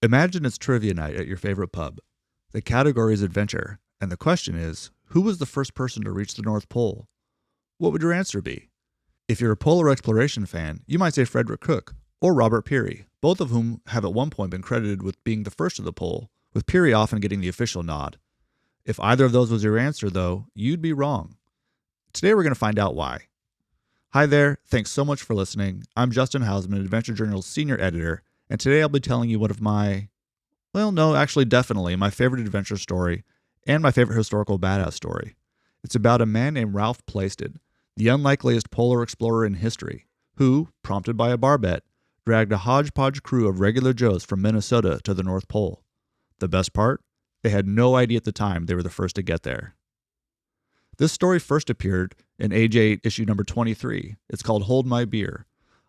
Imagine it's trivia night at your favorite pub. The category is adventure, and the question is, who was the first person to reach the North Pole? What would your answer be? If you're a polar exploration fan, you might say Frederick Cook or Robert Peary, both of whom have at one point been credited with being the first to the pole, with Peary often getting the official nod. If either of those was your answer, though, you'd be wrong. Today we're going to find out why. Hi there, thanks so much for listening. I'm Justin Hausman, Adventure Journal's senior editor, and today I'll be telling you one of definitely my favorite adventure story and my favorite historical badass story. It's about a man named Ralph Plaisted, the unlikeliest polar explorer in history, who, prompted by a bar bet, dragged a hodgepodge crew of regular Joes from Minnesota to the North Pole. The best part? They had no idea at the time they were the first to get there. This story first appeared in Age 8, issue number 23. It's called Hold My Beer.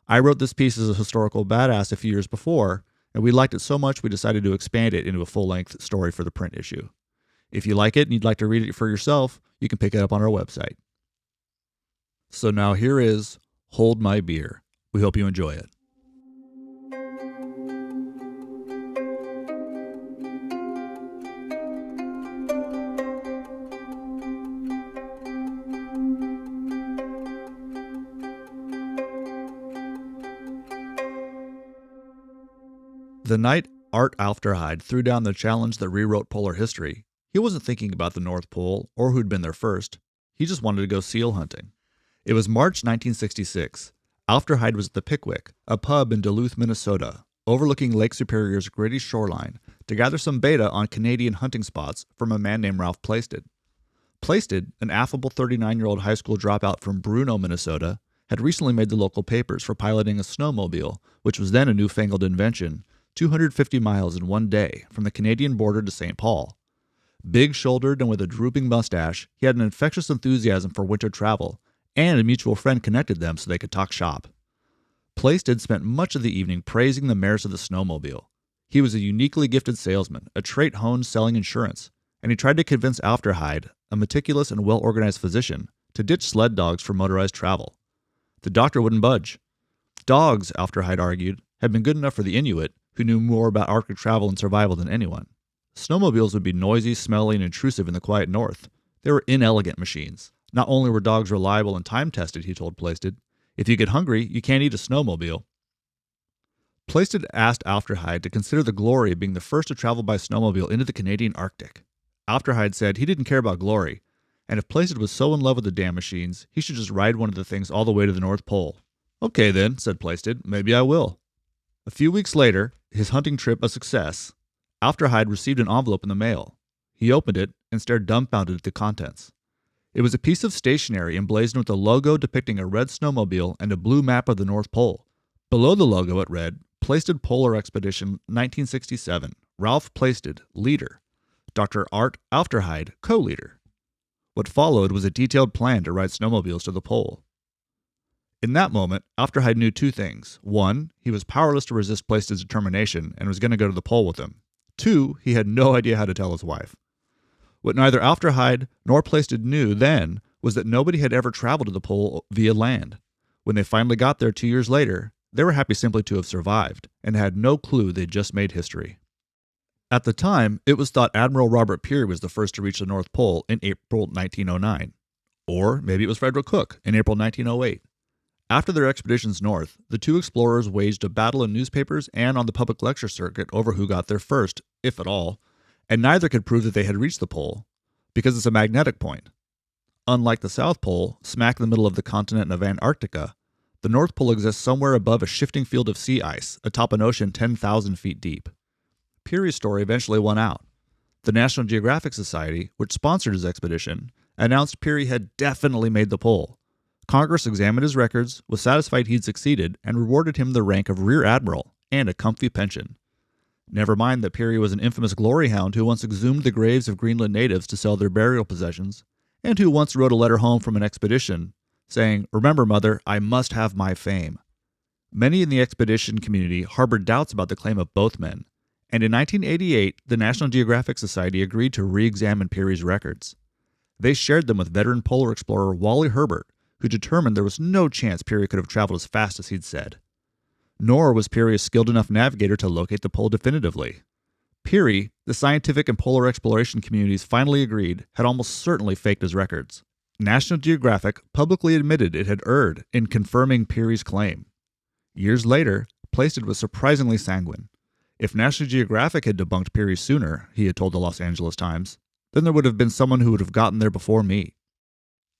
I wrote this piece as a historical badass a few years before, and we liked it so much we decided to expand it into a full-length story for the print issue. If you like it and you'd like to read it for yourself, you can pick it up on our website. So now here is Hold My Beer. We hope you enjoy it. The night Art Alfterheide threw down the challenge that rewrote polar history, he wasn't thinking about the North Pole or who'd been there first. He just wanted to go seal hunting. It was March 1966. Alfterheide was at the Pickwick, a pub in Duluth, Minnesota, overlooking Lake Superior's gritty shoreline, to gather some beta on Canadian hunting spots from a man named Ralph Plaisted. Plaisted, an affable 39-year-old high school dropout from Bruno, Minnesota, had recently made the local papers for piloting a snowmobile, which was then a newfangled invention, 250 miles in one day from the Canadian border to St. Paul. Big-shouldered and with a drooping mustache, he had an infectious enthusiasm for winter travel, and a mutual friend connected them so they could talk shop. Plaisted spent much of the evening praising the merits of the snowmobile. He was a uniquely gifted salesman, a trait honed selling insurance, and he tried to convince Alfterheide, a meticulous and well-organized physician, to ditch sled dogs for motorized travel. The doctor wouldn't budge. Dogs, Alfterheide argued, had been good enough for the Inuit, who knew more about Arctic travel and survival than anyone. Snowmobiles would be noisy, smelly, and intrusive in the quiet north. They were inelegant machines. Not only were dogs reliable and time-tested, he told Plaisted, if you get hungry, you can't eat a snowmobile. Plaisted asked Alfterheide to consider the glory of being the first to travel by snowmobile into the Canadian Arctic. Alfterheide said he didn't care about glory, and if Plaisted was so in love with the damn machines, he should just ride one of the things all the way to the North Pole. Okay then, said Plaisted, maybe I will. A few weeks later, his hunting trip a success, Alfterheide received an envelope in the mail. He opened it and stared dumbfounded at the contents. It was a piece of stationery emblazoned with a logo depicting a red snowmobile and a blue map of the North Pole. Below the logo it read, Plaisted Polar Expedition 1967, Ralph Plaisted, leader. Dr. Art Alfterheide, co-leader. What followed was a detailed plan to ride snowmobiles to the pole. In that moment, Alfterheide knew two things. One, he was powerless to resist Plaisted's determination and was going to go to the pole with him. Two, he had no idea how to tell his wife. What neither Alfterheide nor Plaisted knew then was that nobody had ever traveled to the pole via land. When they finally got there 2 years later, they were happy simply to have survived and had no clue they'd just made history. At the time, it was thought Admiral Robert Peary was the first to reach the North Pole in April 1909. Or maybe it was Frederick Cook in April 1908. After their expeditions north, the two explorers waged a battle in newspapers and on the public lecture circuit over who got there first, if at all, and neither could prove that they had reached the pole, because it's a magnetic point. Unlike the South Pole, smack in the middle of the continent of Antarctica, the North Pole exists somewhere above a shifting field of sea ice, atop an ocean 10,000 feet deep. Peary's story eventually won out. The National Geographic Society, which sponsored his expedition, announced Peary had definitely made the pole. Congress examined his records, was satisfied he'd succeeded, and rewarded him the rank of Rear Admiral and a comfy pension. Never mind that Peary was an infamous glory hound who once exhumed the graves of Greenland natives to sell their burial possessions, and who once wrote a letter home from an expedition, saying, "Remember, Mother, I must have my fame." Many in the expedition community harbored doubts about the claim of both men, and in 1988, the National Geographic Society agreed to re-examine Peary's records. They shared them with veteran polar explorer Wally Herbert, who determined there was no chance Peary could have traveled as fast as he'd said. Nor was Peary a skilled enough navigator to locate the pole definitively. Peary, the scientific and polar exploration communities finally agreed, had almost certainly faked his records. National Geographic publicly admitted it had erred in confirming Peary's claim. Years later, Plaisted was surprisingly sanguine. If National Geographic had debunked Peary sooner, he had told the Los Angeles Times, then there would have been someone who would have gotten there before me.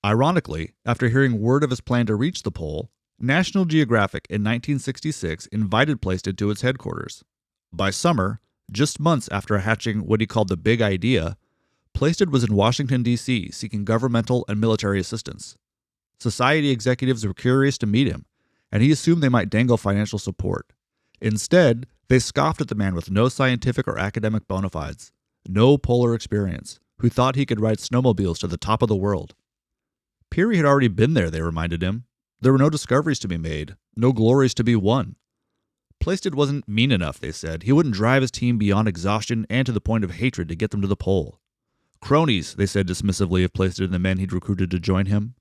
Ironically, after hearing word of his plan to reach the pole, National Geographic in 1966 invited Plaisted to its headquarters. By summer, just months after hatching what he called the big idea, Plaisted was in Washington, D.C., seeking governmental and military assistance. Society executives were curious to meet him, and he assumed they might dangle financial support. Instead, they scoffed at the man with no scientific or academic bona fides, no polar experience, who thought he could ride snowmobiles to the top of the world. Peary had already been there, they reminded him. There were no discoveries to be made, no glories to be won. Plaisted wasn't mean enough, they said. He wouldn't drive his team beyond exhaustion and to the point of hatred to get them to the pole. Cronies, they said dismissively of Plaisted and the men he'd recruited to join him.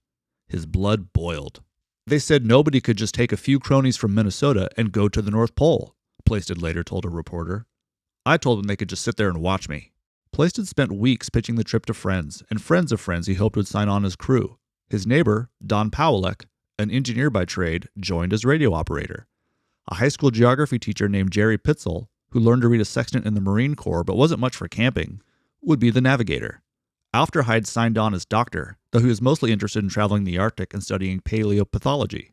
His blood boiled. They said nobody could just take a few cronies from Minnesota and go to the North Pole, Plaisted later told a reporter. I told them they could just sit there and watch me. Plaisted spent weeks pitching the trip to friends and friends of friends he hoped would sign on as crew. His neighbor, Don Powelek, an engineer by trade, joined as radio operator. A high school geography teacher named Jerry Pitzel, who learned to read a sextant in the Marine Corps but wasn't much for camping, would be the navigator. Alfterheide signed on as doctor, though he was mostly interested in traveling the Arctic and studying paleopathology.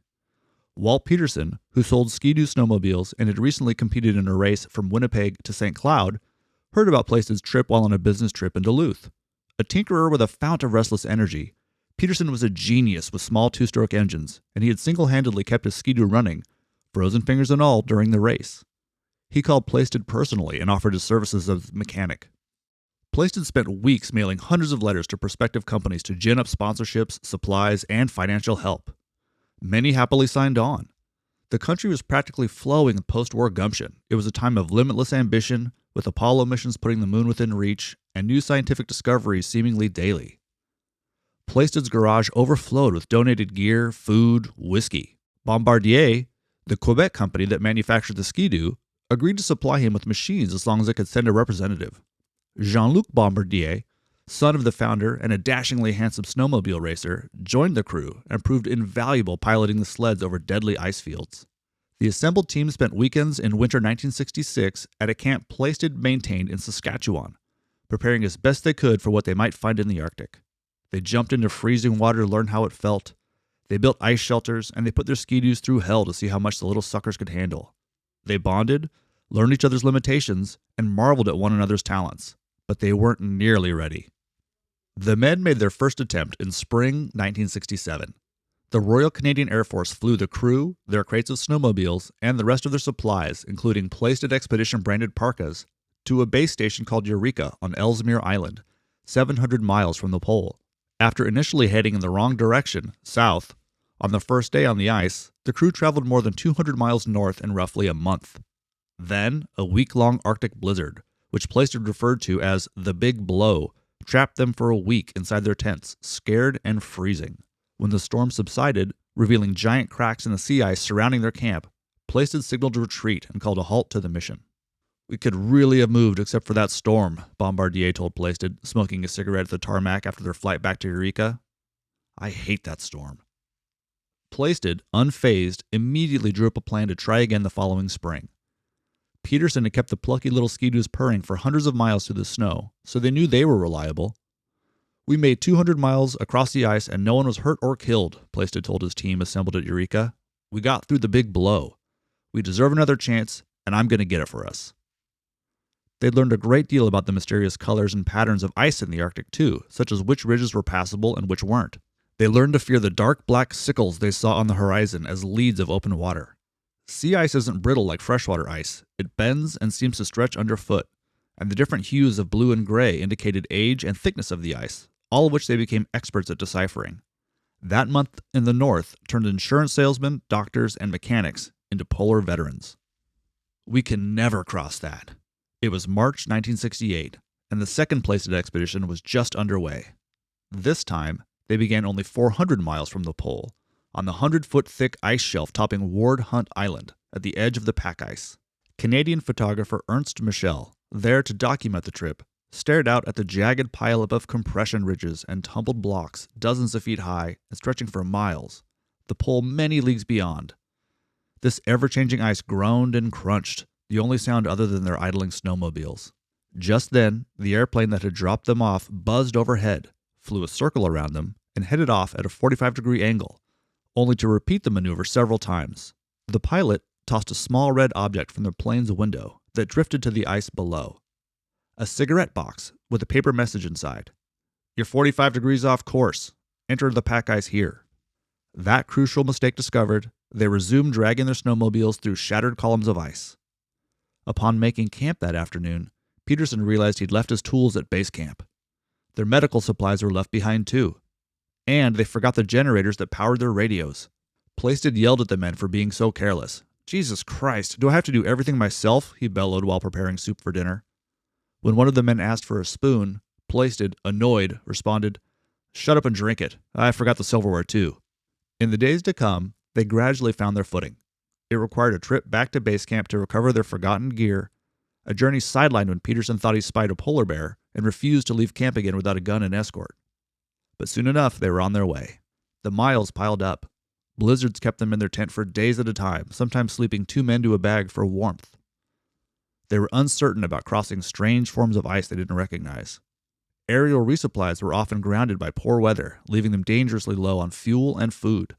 Walt Peterson, who sold Ski-Doo snowmobiles and had recently competed in a race from Winnipeg to St. Cloud, heard about Plaisted's trip while on a business trip in Duluth. A tinkerer with a fount of restless energy, Peterson was a genius with small two-stroke engines, and he had single-handedly kept his Ski-Doo running, frozen fingers and all, during the race. He called Plaisted personally and offered his services as mechanic. Plaisted spent weeks mailing hundreds of letters to prospective companies to gin up sponsorships, supplies, and financial help. Many happily signed on. The country was practically flowing with post-war gumption. It was a time of limitless ambition, with Apollo missions putting the moon within reach, and new scientific discoveries seemingly daily. Plaisted's garage overflowed with donated gear, food, whiskey. Bombardier, the Quebec company that manufactured the Ski-Doo, agreed to supply him with machines as long as it could send a representative. Jean-Luc Bombardier, son of the founder and a dashingly handsome snowmobile racer, joined the crew and proved invaluable piloting the sleds over deadly ice fields. The assembled team spent weekends in winter 1966 at a camp Plaisted maintained in Saskatchewan, preparing as best they could for what they might find in the Arctic. They jumped into freezing water to learn how it felt. They built ice shelters, and they put their Ski-Doos through hell to see how much the little suckers could handle. They bonded, learned each other's limitations, and marveled at one another's talents. But they weren't nearly ready. The men made their first attempt in spring 1967. The Royal Canadian Air Force flew the crew, their crates of snowmobiles, and the rest of their supplies, including Plaisted Expedition-branded parkas, to a base station called Eureka on Ellesmere Island, 700 miles from the pole. After initially heading in the wrong direction, south, on the first day on the ice, the crew traveled more than 200 miles north in roughly a month. Then, a week-long Arctic blizzard, which Plaisted referred to as the Big Blow, trapped them for a week inside their tents, scared and freezing. When the storm subsided, revealing giant cracks in the sea ice surrounding their camp, Plaisted signaled a retreat and called a halt to the mission. "We could really have moved except for that storm," Bombardier told Plaisted, smoking a cigarette at the tarmac after their flight back to Eureka. "I hate that storm." Plaisted, unfazed, immediately drew up a plan to try again the following spring. Peterson had kept the plucky little Ski-Doos purring for hundreds of miles through the snow, so they knew they were reliable. "We made 200 miles across the ice and no one was hurt or killed," Plaisted told his team assembled at Eureka. "We got through the Big Blow. We deserve another chance, and I'm going to get it for us." They'd learned a great deal about the mysterious colors and patterns of ice in the Arctic too, such as which ridges were passable and which weren't. They learned to fear the dark black sickles they saw on the horizon as leads of open water. Sea ice isn't brittle like freshwater ice. It bends and seems to stretch underfoot, and the different hues of blue and gray indicated age and thickness of the ice, all of which they became experts at deciphering. That month in the north turned insurance salesmen, doctors, and mechanics into polar veterans. "We can never cross that." It was March 1968, and the second Plaisted expedition was just underway. This time, they began only 400 miles from the pole, on the 100-foot thick ice shelf topping Ward Hunt Island, at the edge of the pack ice. Canadian photographer Ernst Michel, there to document the trip, stared out at the jagged pileup of compression ridges and tumbled blocks dozens of feet high and stretching for miles, the pole many leagues beyond. This ever-changing ice groaned and crunched, the only sound other than their idling snowmobiles. Just then, the airplane that had dropped them off buzzed overhead, flew a circle around them, and headed off at a 45-degree angle, only to repeat the maneuver several times. The pilot tossed a small red object from the plane's window that drifted to the ice below. A cigarette box with a paper message inside. "You're 45 degrees off course. Enter the pack ice here." That crucial mistake discovered, they resumed dragging their snowmobiles through shattered columns of ice. Upon making camp that afternoon, Peterson realized he'd left his tools at base camp. Their medical supplies were left behind too. And they forgot the generators that powered their radios. Plaisted yelled at the men for being so careless. "Jesus Christ, do I have to do everything myself?" he bellowed while preparing soup for dinner. When one of the men asked for a spoon, Plaisted, annoyed, responded, "Shut up and drink it. I forgot the silverware too." In the days to come, they gradually found their footing. It required a trip back to base camp to recover their forgotten gear, a journey sidelined when Peterson thought he spied a polar bear and refused to leave camp again without a gun and escort. But soon enough, they were on their way. The miles piled up. Blizzards kept them in their tent for days at a time, sometimes sleeping 2 men to a bag for warmth. They were uncertain about crossing strange forms of ice they didn't recognize. Aerial resupplies were often grounded by poor weather, leaving them dangerously low on fuel and food.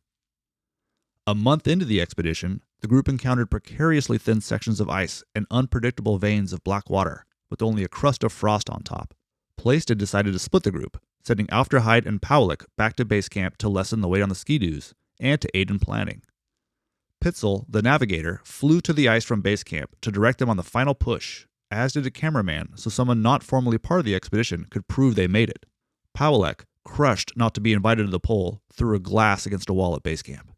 A month into the expedition, the group encountered precariously thin sections of ice and unpredictable veins of black water, with only a crust of frost on top. Plaisted decided to split the group, sending Aufderheide and Paulik back to base camp to lessen the weight on the ski-doos and to aid in planning. Pitzel, the navigator, flew to the ice from base camp to direct them on the final push, as did a cameraman, so someone not formally part of the expedition could prove they made it. Paulik, crushed not to be invited to the pole, threw a glass against a wall at base camp.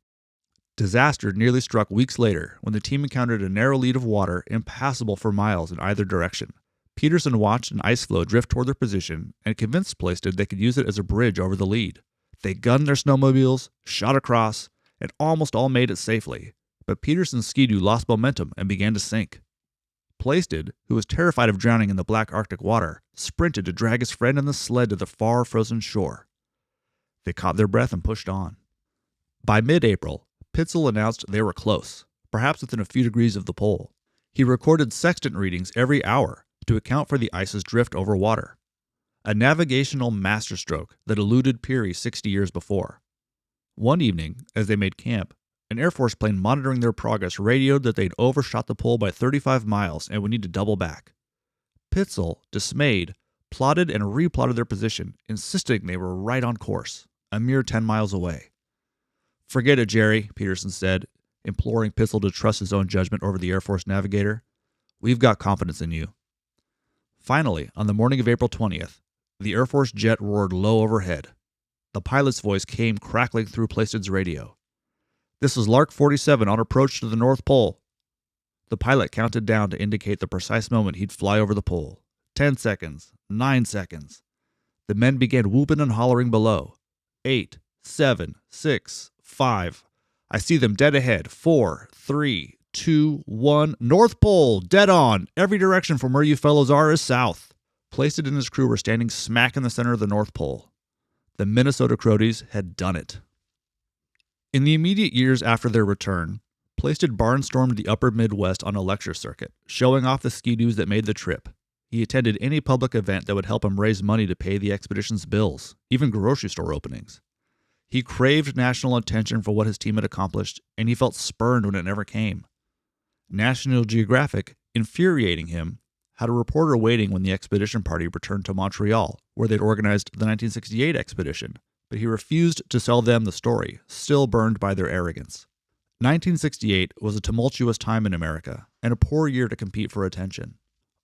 Disaster nearly struck weeks later when the team encountered a narrow lead of water impassable for miles in either direction. Peterson watched an ice floe drift toward their position and convinced Plaisted they could use it as a bridge over the lead. They gunned their snowmobiles, shot across, and almost all made it safely, but Peterson's ski-doo lost momentum and began to sink. Plaisted, who was terrified of drowning in the black Arctic water, sprinted to drag his friend and the sled to the far frozen shore. They caught their breath and pushed on. By mid-April, Pitzel announced they were close, perhaps within a few degrees of the pole. He recorded sextant readings every hour to account for the ice's drift over water, a navigational masterstroke that eluded Peary 60 years before. One evening, as they made camp, an Air Force plane monitoring their progress radioed that they'd overshot the pole by 35 miles and would need to double back. Pitzel, dismayed, plotted and replotted their position, insisting they were right on course, a mere 10 miles away. "Forget it, Jerry," Peterson said, imploring Pitzel to trust his own judgment over the Air Force navigator. "We've got confidence in you." Finally, on the morning of April 20th, the Air Force jet roared low overhead. The pilot's voice came crackling through Plaisted's radio. "This is Lark 47 on approach to the North Pole." The pilot counted down to indicate the precise moment he'd fly over the pole. 10 seconds. 9 seconds. The men began whooping and hollering below. 8, 7, 6, 5. "I see them dead ahead. 4, 3, 2, 1. North Pole! Dead on! Every direction from where you fellows are is south." Plaisted and his crew were standing smack in the center of the North Pole. The Minnesota Croaties had done it. In the immediate years after their return, Plaisted barnstormed the upper Midwest on a lecture circuit, showing off the ski-doos that made the trip. He attended any public event that would help him raise money to pay the expedition's bills, even grocery store openings. He craved national attention for what his team had accomplished, and he felt spurned when it never came. National Geographic, infuriating him, had a reporter waiting when the expedition party returned to Montreal, where they'd organized the 1968 expedition, but he refused to sell them the story, still burned by their arrogance. 1968 was a tumultuous time in America, and a poor year to compete for attention.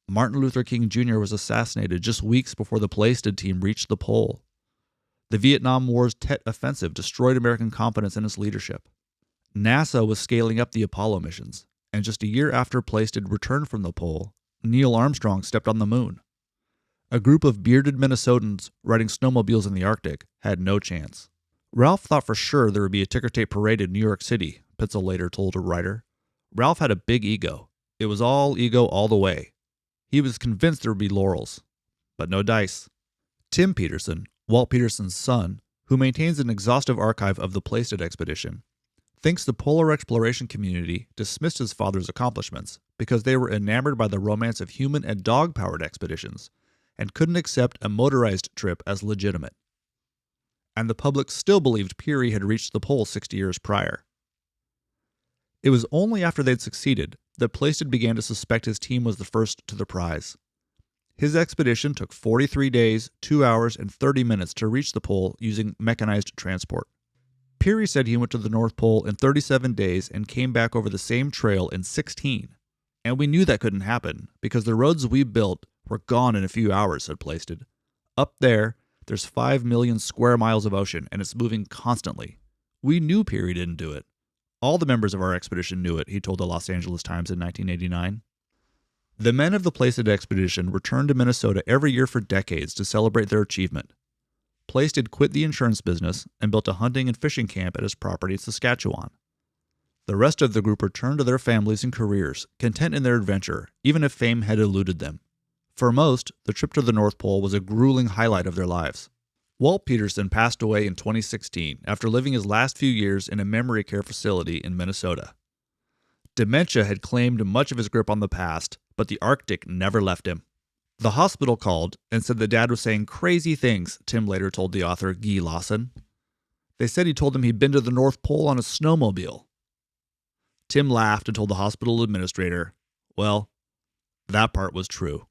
Martin Luther King Jr. was assassinated just weeks before the Plaisted team reached the pole. The Vietnam War's Tet Offensive destroyed American confidence in its leadership. NASA was scaling up the Apollo missions, and just a year after Plaisted returned from the pole, Neil Armstrong stepped on the moon. A group of bearded Minnesotans riding snowmobiles in the Arctic had no chance. Ralph thought for sure there would be a ticker tape parade in New York City, Pitzel later told a writer. Ralph had a big ego. It was all ego all the way. He was convinced there would be laurels, but no dice. Tim Peterson, Walt Peterson's son, who maintains an exhaustive archive of the Plaisted expedition, thinks the polar exploration community dismissed his father's accomplishments because they were enamored by the romance of human and dog-powered expeditions and couldn't accept a motorized trip as legitimate. And the public still believed Peary had reached the pole 60 years prior. It was only after they'd succeeded that Plaisted began to suspect his team was the first to the prize. His expedition took 43 days, 2 hours, and 30 minutes to reach the pole using mechanized transport. Peary said he went to the North Pole in 37 days and came back over the same trail in 16. And we knew that couldn't happen because the roads we built were gone in a few hours, said Plaisted. Up there, there's 5 million square miles of ocean and it's moving constantly. We knew Peary didn't do it. All the members of our expedition knew it, he told the Los Angeles Times in 1989. The men of the Plaisted expedition returned to Minnesota every year for decades to celebrate their achievement. Plaisted quit the insurance business and built a hunting and fishing camp at his property in Saskatchewan. The rest of the group returned to their families and careers, content in their adventure, even if fame had eluded them. For most, the trip to the North Pole was a grueling highlight of their lives. Walt Peterson passed away in 2016 after living his last few years in a memory care facility in Minnesota. Dementia had claimed much of his grip on the past, but the Arctic never left him. The hospital called and said the dad was saying crazy things, Tim later told the author Guy Lawson. They said he told them he'd been to the North Pole on a snowmobile. Tim laughed and told the hospital administrator, well, that part was true.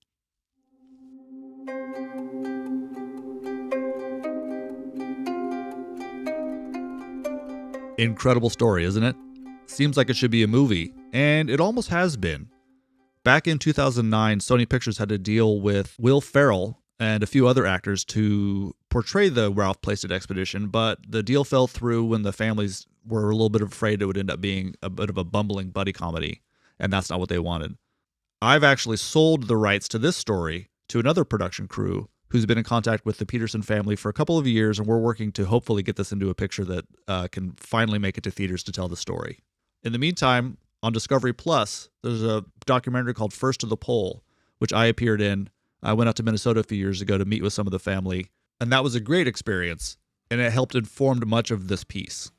Incredible story, isn't it? Seems like it should be a movie, and it almost has been. Back in 2009, Sony Pictures had to deal with Will Ferrell and a few other actors to portray the Ralph Plaisted expedition, but the deal fell through when the families were a little bit afraid it would end up being a bit of a bumbling buddy comedy, and that's not what they wanted. I've actually sold the rights to this story to another production crew who's been in contact with the Peterson family for a couple of years, and we're working to hopefully get this into a picture that can finally make it to theaters to tell the story. In the meantime, on Discovery Plus, there's a documentary called First to the Pole, which I appeared in. I went out to Minnesota a few years ago to meet with some of the family, and that was a great experience, and it helped inform much of this piece.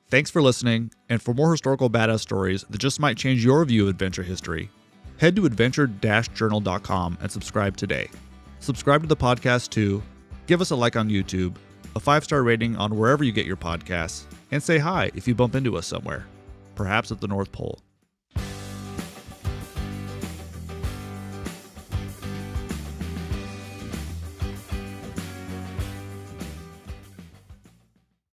Thanks for listening, and for more historical badass stories that just might change your view of adventure history, head to adventure-journal.com and subscribe today. Subscribe to the podcast too, give us a like on YouTube, a 5-star rating on wherever you get your podcasts, and say hi if you bump into us somewhere, perhaps at the North Pole.